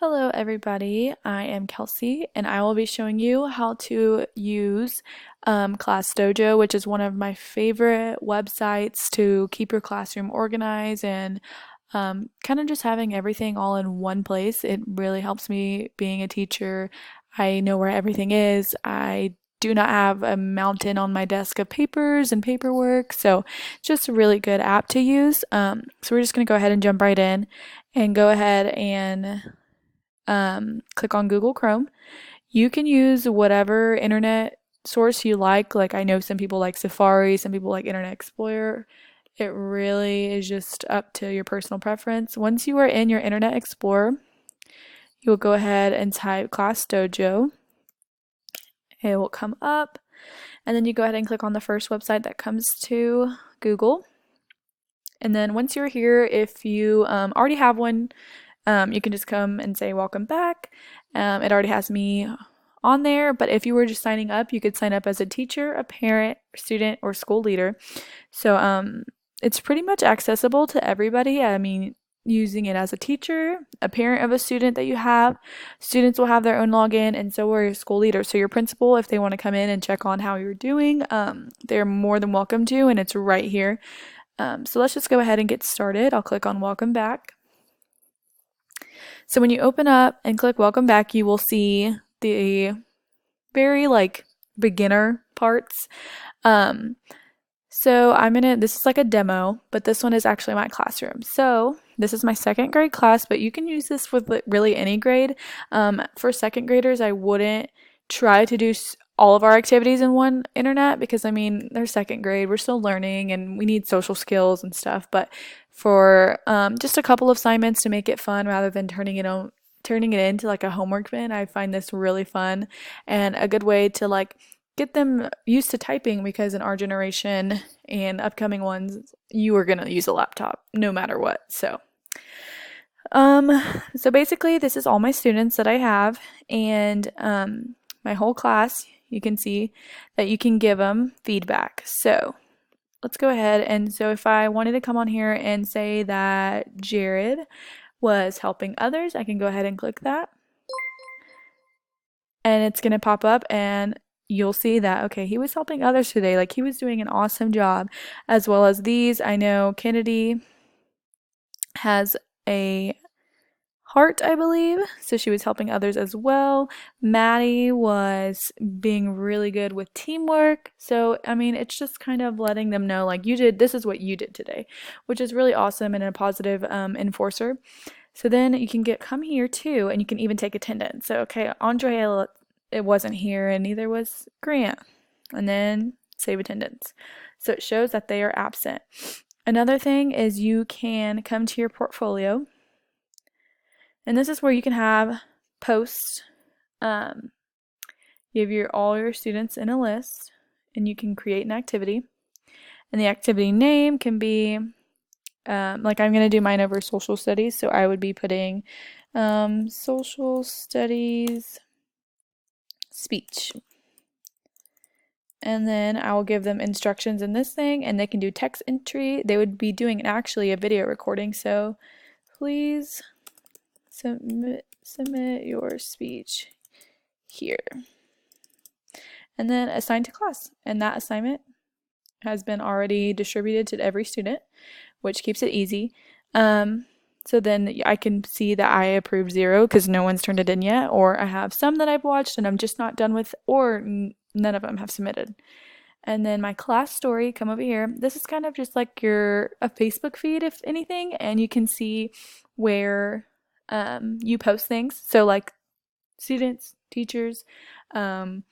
Hello everybody, I am Kelsey and I will be showing you how to use ClassDojo, which is one of my favorite websites to keep your classroom organized and kind of just having everything all in one place. It really helps me being a teacher. I know where everything is. I do not have a mountain on my desk of papers and paperwork, so just a really good app to use. So we're just going to go ahead and jump right in and go ahead and click on Google Chrome. You can use whatever internet source you like. Like I know some people like Safari, some people like Internet Explorer. It really is just up to your personal preference. Once you are in your Internet Explorer, you will go ahead and type ClassDojo. It will come up, and then you go ahead and click on the first website that comes to Google. And then once you're here, if you already have one, you can just come and say welcome back. It already has me on there, but if you were just signing up, you could sign up as a teacher, a parent, student, or school leader. So it's pretty much accessible to everybody. I mean, using it as a teacher, a parent of a student that you have, students will have their own login, and so will your school leader. So your principal, if they want to come in and check on how you're doing, they're more than welcome to, and it's right here. So let's just go ahead and get started. I'll click on welcome back. So when you open up and click welcome back, you will see the very beginner parts. So this is like a demo, but this one is actually my classroom. So this is my second grade class, but you can use this with really any grade. For second graders, I wouldn't try to do all of our activities in one internet because I mean, they're second grade, we're still learning and we need social skills and stuff. But for just a couple of assignments to make it fun rather than turning it into like a homework bin, I find this really fun and a good way to get them used to typing because in our generation and upcoming ones, you are gonna use a laptop no matter what. So basically this is all my students that I have and my whole class. You can see that you can give them feedback. So let's go ahead. And so if I wanted to come on here and say that Jared was helping others, I can go ahead and click that. And it's going to pop up and you'll see that, okay, he was helping others today. Like he was doing an awesome job. As well as these, I know Kennedy has a heart, I believe. So she was helping others as well. Maddie was being really good with teamwork. So, I mean, it's just kind of letting them know, like, this is what you did today, which is really awesome and a positive enforcer. So then you can come here too, and you can even take attendance. So, okay, Andrea, it wasn't here, and neither was Grant. And then save attendance. So it shows that they are absent. Another thing is you can come to your portfolio. And this is where you can have posts. You have all your students in a list, and you can create an activity. And the activity name can be, like I'm going to do mine over social studies, so I would be putting social studies speech. And then I will give them instructions in this thing, and they can do text entry. They would be doing actually a video recording, so please submit your speech here. And then assign to class. And that assignment has been already distributed to every student, which keeps it easy. So then I can see that I approved 0 because no one's turned it in yet, or I have some that I've watched and I'm just not done with, or none of them have submitted. And then my class story, come over here. This is kind of just like a Facebook feed, if anything, and you can see where you post things. So like students, teachers, and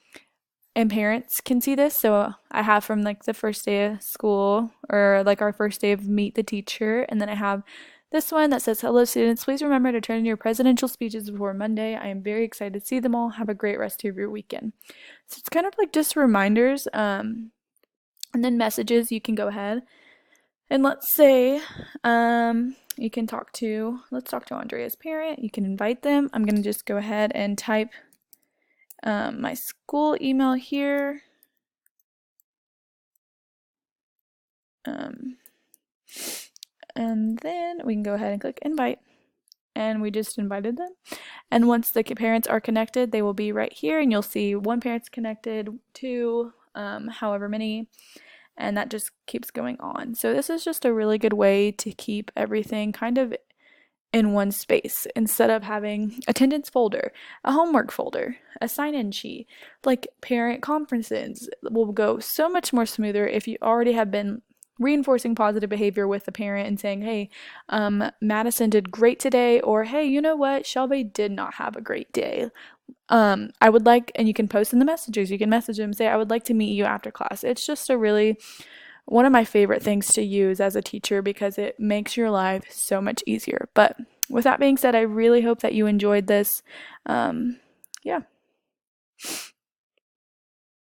parents can see this. So I have from like the first day of school or like our first day of meet the teacher, and then I have this one that says, hello students, please remember to turn in your presidential speeches before Monday. I am very excited to see them all. Have a great rest of your weekend. So it's kind of like just reminders. And then messages, you can go ahead and let's say you can let's talk to Andrea's parent. You can invite them. I'm going to just go ahead and type my school email here. And then we can go ahead and click invite. and we just invited them. And once the parents are connected, they will be right here, and you'll see one parent's connected, two, however many, and that just keeps going on. So this is just a really good way to keep everything kind of in one space instead of having attendance folder, a homework folder, a sign-in sheet. Like parent conferences will go so much more smoother if you already have been reinforcing positive behavior with the parent and saying, hey, Madison did great today, or hey, you know what, Shelby did not have a great day. I would like, and you can post in the messages, you can message them, say, I would like to meet you after class. It's just a really one of my favorite things to use as a teacher because it makes your life so much easier. But with that being said, I really hope that you enjoyed this. Yeah.